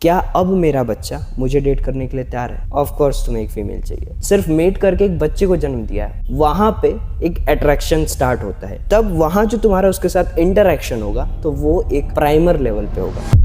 क्या अब मेरा बच्चा मुझे डेट करने के लिए तैयार है? ऑफ कोर्स तुम्हें एक फीमेल चाहिए। सिर्फ मेट करके एक बच्चे को जन्म दिया है, वहां पे एक अट्रैक्शन स्टार्ट होता है। तब वहां जो तुम्हारा उसके साथ इंटरेक्शन होगा तो वो एक प्राइमर लेवल पे होगा।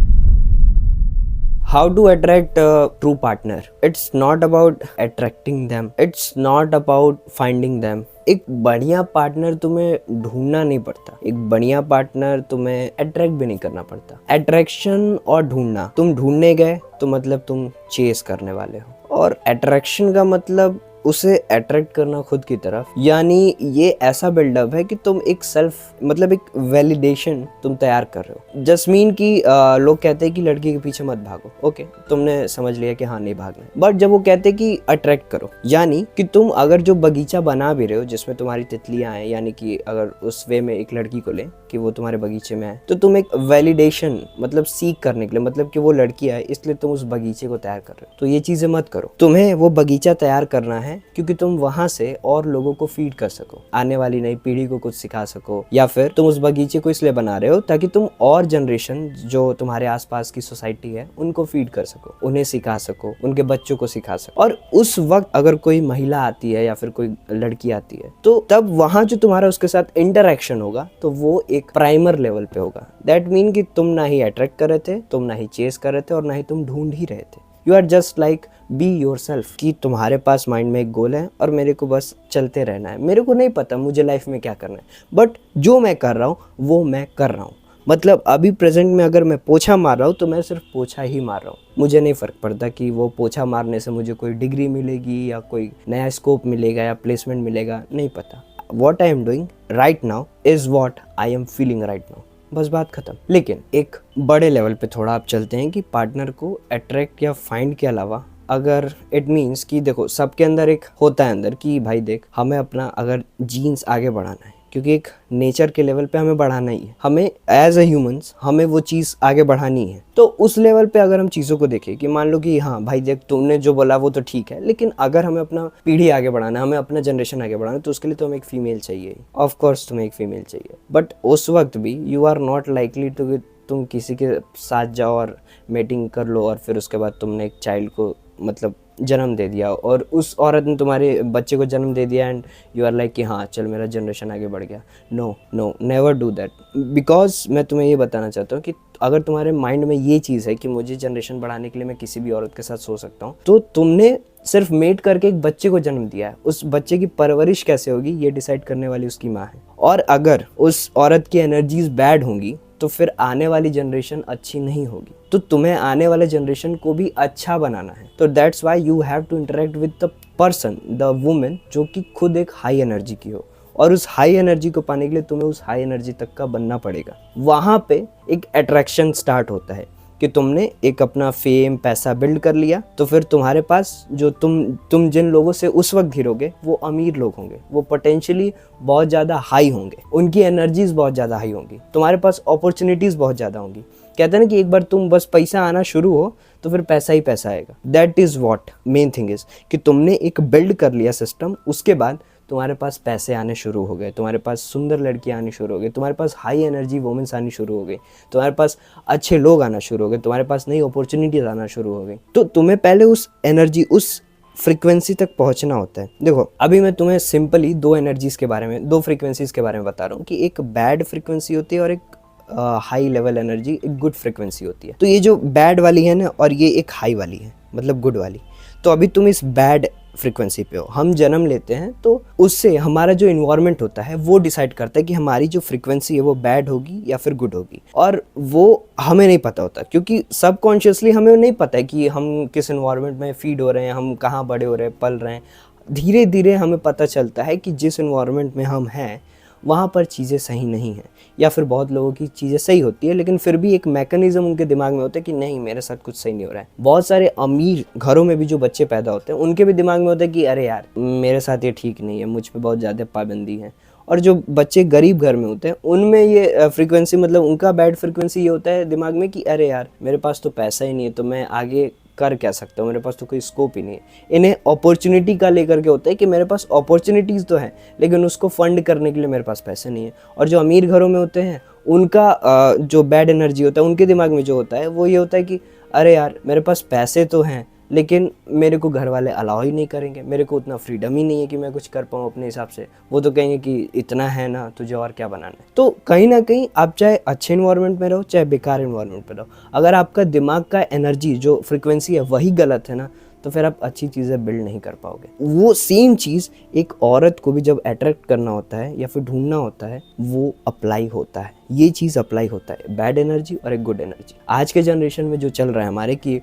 How to attract a true partner? It's not about attracting them. It's not about finding them. एक बढ़िया पार्टनर तुम्हें ढूंढना नहीं पड़ता, एक बढ़िया पार्टनर तुम्हें अट्रैक्ट भी नहीं करना पड़ता। अट्रैक्शन और ढूंढना, तुम ढूंढने गए तो मतलब तुम चेस करने वाले हो, और अट्रैक्शन का मतलब उसे अट्रैक्ट करना खुद की तरफ। यानी ये ऐसा बिल्डअप है कि तुम एक सेल्फ मतलब एक वैलिडेशन तुम तैयार कर रहे हो। जस्मीन की लोग कहते हैं कि लड़की के पीछे मत भागो, ओके तुमने समझ लिया कि हाँ नहीं भागना है, बट जब वो कहते हैं कि अट्रैक्ट करो, यानी कि तुम अगर जो बगीचा बना भी रहे हो जिसमें तुम्हारी तितलियां हैं, यानी कि अगर उस वे में एक लड़की को ले कि वो तुम्हारे बगीचे में है, तो तुम एक वैलिडेशन मतलब सीख करने के लिए, मतलब कि वो लड़की है इसलिए तुम उस बगीचे को तैयार कर रहे हो। तो ये चीजें मत करो, तुम्हें वो बगीचा तैयार करना है क्योंकि तुम वहां से और लोगों को फीड कर सको, आने वाली नई पीढ़ी को कुछ सिखा सको, या फिर तुम उस बगीचे को इसलिए बना रहे हो ताकि तुम और जनरेशन जो तुम्हारे आसपास की सोसाइटी है उनको फीड कर सको, उन्हें सिखा सको, उनके बच्चों को सिखा सको। और उस वक्त अगर कोई महिला आती है या फिर कोई लड़की आती है तो तब वहां जो तुम्हारा उसके साथ इंटरेक्शन होगा तो वो एक प्राइमर लेवल पे होगा। दैट मीन कि तुम ना ही अट्रैक्ट कर रहे थे, तुम ना ही चेस कर रहे थे, और ना ही तुम ढूंढ ही रहे थे। You are just like be yourself, कि तुम्हारे पास माइंड में एक गोल है और मेरे को बस चलते रहना है, मेरे को नहीं पता मुझे लाइफ में क्या करना है, बट जो मैं कर रहा हूँ वो मैं कर रहा हूँ। मतलब अभी प्रेजेंट में अगर मैं पोछा मार रहा हूँ तो मैं सिर्फ पोछा ही मार रहा हूँ, मुझे नहीं फ़र्क पड़ता कि वो पोछा मारने से मुझे कोई डिग्री मिलेगी या कोई नया स्कोप मिलेगा या प्लेसमेंट मिलेगा, नहीं पता। What I am doing right now is what I am feeling right now, बस बात खत्म। लेकिन एक बड़े लेवल पे थोड़ा आप चलते हैं कि पार्टनर को अट्रैक्ट या फाइंड के अलावा, अगर इट मीन्स कि देखो सबके अंदर एक होता है अंदर कि भाई देख हमें अपना अगर जीन्स आगे बढ़ाना है, क्योंकि एक नेचर के लेवल पे हमें बढ़ाना ही है, हमें एज अ ह्यूमंस हमें वो चीज़ आगे बढ़ानी है। तो उस लेवल पे अगर हम चीज़ों को देखें कि मान लो कि हाँ भाई देख तुमने जो बोला वो तो ठीक है, लेकिन अगर हमें अपना पीढ़ी आगे बढ़ाना है, हमें अपना जनरेशन आगे बढ़ाना है, तो उसके लिए तो हमें एक फीमेल चाहिए। ऑफ कोर्स तुम्हें एक फीमेल चाहिए, बट उस वक्त भी you are not likely to तुम किसी के साथ जाओ और मीटिंग कर लो और फिर उसके बाद तुमने एक चाइल्ड को मतलब जन्म दे दिया और उस औरत ने तुम्हारे बच्चे को जन्म दे दिया एंड यू आर लाइक कि हाँ चल मेरा जनरेशन आगे बढ़ गया। No no, never do that. Because मैं तुम्हें ये बताना चाहता हूँ कि अगर तुम्हारे माइंड में ये चीज़ है कि मुझे जनरेशन बढ़ाने के लिए मैं किसी भी औरत के साथ सो सकता हूँ, तो तुमने सिर्फ मेट करके एक बच्चे को जन्म दिया है। उस बच्चे की परवरिश कैसे होगी ये डिसाइड करने वाली उसकी माँ है, और अगर उस औरत की एनर्जीज बैड होंगी तो फिर आने वाली जनरेशन अच्छी नहीं होगी। तो तुम्हें आने वाले जनरेशन को भी अच्छा बनाना है, तो that's why you have to interact with the person, the women जो कि खुद एक हाई एनर्जी की हो, और उस हाई एनर्जी को पाने के लिए तुम्हें उस हाई एनर्जी तक का बनना पड़ेगा। वहाँ पे एक अट्रैक्शन स्टार्ट होता है कि तुमने एक अपना फेम पैसा बिल्ड कर लिया, तो फिर तुम्हारे पास जो तुम जिन लोगों से उस वक्त घिरोगे वो अमीर लोग होंगे, वो पोटेंशियली बहुत ज़्यादा हाई होंगे, उनकी एनर्जीज बहुत ज़्यादा हाई होंगी, तुम्हारे पास अपॉर्चुनिटीज़ बहुत ज़्यादा होंगी। कहते हैं ना कि एक बार तुम बस पैसा आना शुरू हो तो फिर पैसा ही पैसा आएगा। That is what main thing is कि तुमने एक बिल्ड कर लिया सिस्टम, उसके बाद तुम्हारे पास पैसे आने शुरू हो गए, तुम्हारे पास सुंदर लड़कियां आनी शुरू हो गई, तुम्हारे पास हाई एनर्जी वुमेन्स आनी शुरू हो गई, तुम्हारे पास अच्छे लोग आना शुरू हो गए, तुम्हारे पास नई अपॉर्चुनिटीज आना शुरू हो गई। तो तुम्हें पहले उस एनर्जी उस फ्रीक्वेंसी तक पहुंचना होता है। देखो अभी मैं तुम्हें सिंपली दो एनर्जीज के बारे में, दो फ्रीक्वेंसीज के बारे में बता रहा हूँ कि एक बैड फ्रीक्वेंसी होती है और एक हाई लेवल एनर्जी, एक गुड फ्रीक्वेंसी होती है। तो ये जो बैड वाली है ना और ये एक हाई वाली है मतलब गुड वाली, तो अभी तुम इस बैड फ्रीक्वेंसी पे हो, हम जन्म लेते हैं तो उससे हमारा जो इन्वायरमेंट होता है वो डिसाइड करता है कि हमारी जो फ्रीक्वेंसी है वो बैड होगी या फिर गुड होगी, और वो हमें नहीं पता होता क्योंकि सबकॉन्शियसली हमें नहीं पता है कि हम किस इन्वायरमेंट में फीड हो रहे हैं, हम कहाँ बड़े हो रहे हैं, पल रहे हैं। धीरे धीरे हमें पता चलता है कि जिस इन्वायरमेंट में हम हैं वहाँ पर चीज़ें सही नहीं हैं, या फिर बहुत लोगों की चीज़ें सही होती है लेकिन फिर भी एक मैकेनिज्म उनके दिमाग में होता है कि नहीं मेरे साथ कुछ सही नहीं हो रहा है। बहुत सारे अमीर घरों में भी जो बच्चे पैदा होते हैं उनके भी दिमाग में होता है कि अरे यार मेरे साथ ये ठीक नहीं है, मुझ पर बहुत ज़्यादा पाबंदी है। और जो बच्चे गरीब घर में होते हैं उनमें ये फ्रीक्वेंसी मतलब उनका बैड फ्रीक्वेंसी ये होता है दिमाग में कि अरे यार मेरे पास तो पैसा ही नहीं है, तो मैं आगे कर क्या सकता हूँ, मेरे पास तो कोई स्कोप ही नहीं है। इन्हें अपॉर्चुनिटी का लेकर के होता है कि मेरे पास अपॉर्चुनिटीज़ तो है लेकिन उसको फंड करने के लिए मेरे पास पैसे नहीं है। और जो अमीर घरों में होते हैं उनका जो बैड एनर्जी होता है उनके दिमाग में जो होता है वो ये होता है कि अरे यार मेरे पास पैसे तो हैं लेकिन मेरे को घर वाले अलाउ ही नहीं करेंगे, मेरे को उतना फ्रीडम ही नहीं है कि मैं कुछ कर पाऊँ अपने हिसाब से, वो तो कहेंगे कि इतना है ना तुझे और क्या बनाना है। तो कहीं ना कहीं आप चाहे अच्छे इन्वायरमेंट में रहो चाहे बेकार इन्वायरमेंट में रहो, अगर आपका दिमाग का एनर्जी जो फ्रिक्वेंसी है वही गलत है ना, तो फिर आप अच्छी चीज़ें बिल्ड नहीं कर पाओगे। वो सेम चीज़ एक औरत को भी जब अट्रैक्ट करना होता है या फिर ढूंढना होता है वो अप्लाई होता है, ये चीज़ अप्लाई होता है, बैड एनर्जी और एक गुड एनर्जी। आज के जनरेशन में जो चल रहा है हमारे कि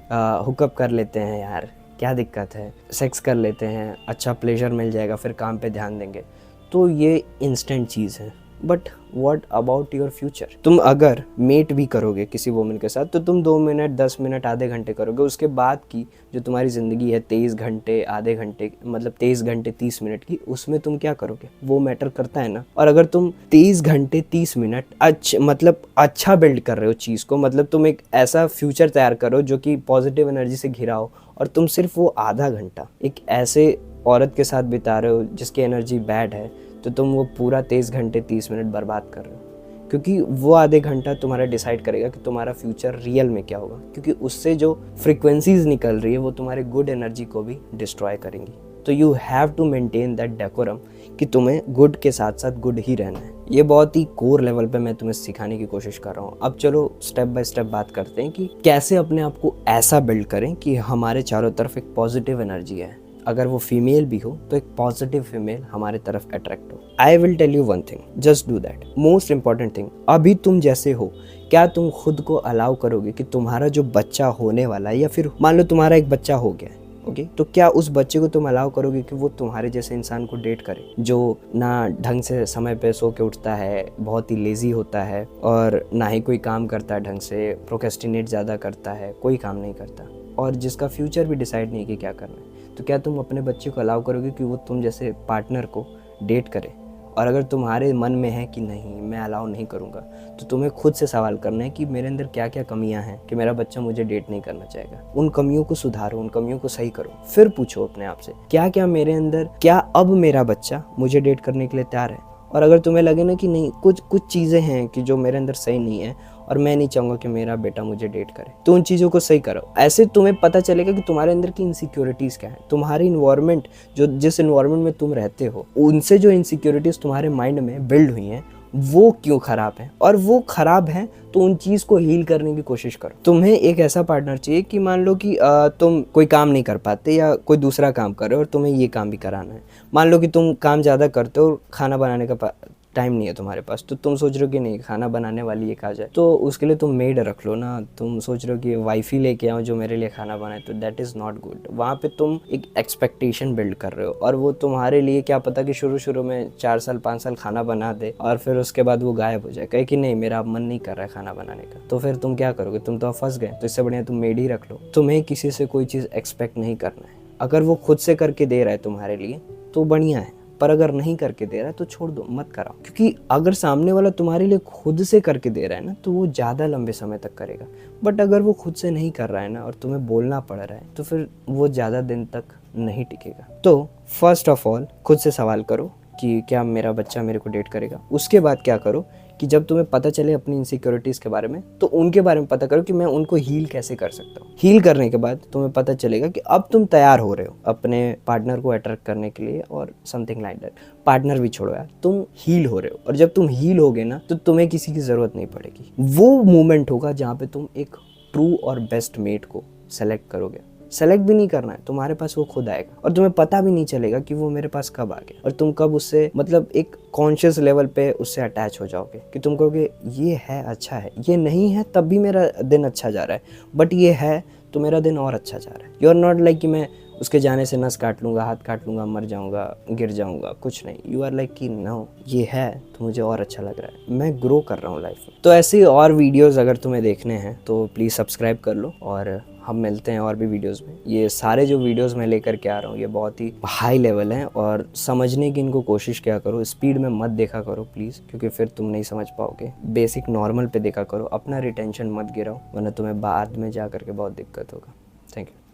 हुकअप कर लेते हैं यार, क्या दिक्कत है, सेक्स कर लेते हैं, अच्छा प्लेजर मिल जाएगा, फिर काम पे ध्यान देंगे, तो ये इंस्टेंट चीज़ है। But what about your future? तुम अगर मेट भी करोगे किसी वुमन के साथ तो तुम 2 मिनट 10 मिनट आधे घंटे करोगे, उसके बाद की जो तुम्हारी ज़िंदगी है 23 घंटे आधे घंटे मतलब 23 घंटे 30 मिनट की, उसमें तुम क्या करोगे वो मैटर करता है ना। और अगर तुम 23 घंटे 30 मिनट अच्छा बिल्ड कर रहे हो चीज़ को, मतलब तुम एक ऐसा फ्यूचर तैयार करो जो कि पॉजिटिव एनर्जी से घिरा हो, और तुम सिर्फ वो आधा घंटा एक ऐसे औरत के साथ बिता रहे हो जिसकी एनर्जी बैड है, तो तुम वो पूरा 23 घंटे 30 मिनट बर्बाद कर रहे हो। क्योंकि वो आधे घंटा तुम्हारा डिसाइड करेगा कि तुम्हारा फ्यूचर रियल में क्या होगा, क्योंकि उससे जो फ्रिक्वेंसीज निकल रही है वो तुम्हारे गुड एनर्जी को भी डिस्ट्रॉय करेंगी। तो you have to maintain that decorum कि तुम्हें गुड के साथ साथ गुड ही रहना है। ये बहुत ही कोर लेवल पे मैं तुम्हें सिखाने की कोशिश कर रहा हूँ। अब चलो स्टेप बाय स्टेप बात करते हैं कि कैसे अपने आप को ऐसा बिल्ड करें कि हमारे चारों तरफ एक पॉजिटिव एनर्जी है। अगर वो फीमेल भी हो तो एक पॉजिटिव फीमेल हमारे तरफ अट्रैक्ट हो। I will tell you one thing, just do that. Most important thing, अभी तुम जैसे हो क्या तुम खुद को अलाउ करोगे कि तुम्हारा जो बच्चा होने वाला है, या फिर मान लो तुम्हारा एक बच्चा हो गया है, ओके, तो क्या उस बच्चे को तुम अलाउ करोगे कि वो तुम्हारे जैसे इंसान को डेट करे, जो ना ढंग से समय पे सो के उठता है, बहुत ही लेजी होता है, और ना ही कोई काम करता है ढंग से, प्रोक्रेस्टिनेट ज़्यादा करता है, कोई काम नहीं करता, और जिसका फ्यूचर भी डिसाइड नहीं कि क्या करना है। तो क्या तुम अपने बच्चे को अलाउ करोगे कि वो तुम जैसे पार्टनर को डेट करे? और अगर तुम्हारे मन में है कि नहीं मैं अलाउ नहीं करूँगा, तो तुम्हें खुद से सवाल करना है कि मेरे अंदर क्या क्या कमियां हैं कि मेरा बच्चा मुझे डेट नहीं करना चाहेगा। उन कमियों को सुधारो, उन कमियों को सही करो। फिर पूछो अपने आप से क्या क्या मेरे अंदर, क्या अब मेरा बच्चा मुझे डेट करने के लिए तैयार है। और अगर तुम्हें लगे ना कि नहीं कुछ चीज़ें हैं कि जो मेरे अंदर सही नहीं है और मैं नहीं चाहूँगा कि मेरा बेटा मुझे डेट करे, तो उन चीज़ों को सही करो। ऐसे तुम्हें पता चलेगा कि तुम्हारे अंदर की इनसिक्योरिटीज़ क्या है, तुम्हारी इन्वायरमेंट जो जिस इन्वायरमेंट में तुम रहते हो उनसे जो इनसिक्योरिटीज़ तुम्हारे माइंड में बिल्ड हुई हैं वो क्यों खराब है, और वो खराब है तो उन चीज़ को हील करने की कोशिश करो। तुम्हें एक ऐसा पार्टनर चाहिए कि मान लो कि तुम कोई काम नहीं कर पाते या कोई दूसरा काम कर रहे हो और तुम्हें ये काम भी कराना है। मान लो कि तुम काम ज़्यादा करते हो और खाना बनाने का टाइम नहीं है तुम्हारे पास, तो तुम सोच रहे हो कि नहीं खाना बनाने वाली एक आ जाए, तो उसके लिए तुम मेड रख लो ना। तुम सोच रहे हो कि वाइफ ही लेके आओ जो मेरे लिए खाना बनाए, तो दैट इज़ नॉट गुड। वहाँ पे तुम एक एक्सपेक्टेशन बिल्ड कर रहे हो, और वो तुम्हारे लिए क्या पता कि शुरू में 4 साल 5 साल खाना बना दे और फिर उसके बाद वो गायब हो जाए, कहे कि नहीं मेरा मन नहीं कर रहा है खाना बनाने का। तो फिर तुम क्या करोगे? तुम तो फंस गए। तो इससे बढ़िया तुम मेड ही रख लो। तुम्हें किसी से कोई चीज़ एक्सपेक्ट नहीं करना है। अगर वो खुद से करके दे रहा है तुम्हारे लिए तो बढ़िया है, पर अगर नहीं करके दे रहा है तो छोड़ दो, मत कराओ। क्योंकि अगर सामने वाला तुम्हारे लिए खुद से करके दे रहा है ना तो वो ज़्यादा लंबे समय तक करेगा। बट अगर वो खुद से नहीं कर रहा है ना और तुम्हें बोलना पड़ रहा है, तो फिर वो ज़्यादा दिन तक नहीं टिकेगा। तो फर्स्ट ऑफ ऑल खुद से सवाल करो कि क्या मेरा बच्चा मेरे को डेट करेगा। उसके बाद क्या करो कि जब तुम्हें पता चले अपनी इनसिक्योरिटीज़ के बारे में, तो उनके बारे में पता करो कि मैं उनको हील कैसे कर सकता हूँ। हील करने के बाद तुम्हें पता चलेगा कि अब तुम तैयार हो रहे हो अपने पार्टनर को अट्रैक्ट करने के लिए, और समथिंग लाइक दैट। पार्टनर भी छोड़ो यार, तुम हील हो रहे हो, और जब तुम हील होगे ना तो तुम्हें किसी की ज़रूरत नहीं पड़ेगी। वो मोमेंट होगा जहाँ पे तुम एक ट्रू और बेस्ट मेट को सेलेक्ट करोगे। सेलेक्ट भी नहीं करना है, तुम्हारे पास वो खुद आएगा, और तुम्हें पता भी नहीं चलेगा कि वो मेरे पास कब आ गया, और तुम कब उससे मतलब एक कॉन्शियस लेवल पे उससे अटैच हो जाओगे कि तुम कहोगे ये है अच्छा है, ये नहीं है तब भी मेरा दिन अच्छा जा रहा है, बट ये है तो मेरा दिन और अच्छा जा रहा है। यू आर नॉट लाइक कि मैं उसके जाने से नस काट लूँगा, हाथ काट लूँगा, मर जाऊँगा, गिर जाऊँगा, कुछ नहीं। यू आर लाइक कि नो ये है तो मुझे और अच्छा लग रहा है, मैं ग्रो कर रहा हूँ लाइफ में। तो ऐसे और वीडियोज़ अगर तुम्हें देखने हैं तो प्लीज़ सब्सक्राइब कर लो, और हम मिलते हैं और भी वीडियोज़ में। ये सारे जो वीडियोज़ मैं लेकर के आ रहा हूँ ये बहुत ही हाई लेवल हैं, और समझने की इनको कोशिश क्या करो, स्पीड में मत देखा करो प्लीज़, क्योंकि फिर तुम नहीं समझ पाओगे। बेसिक नॉर्मल पे देखा करो, अपना रिटेंशन मत गिराओ, वरना तुम्हें बाद में जा करके बहुत दिक्कत होगा। Thank you.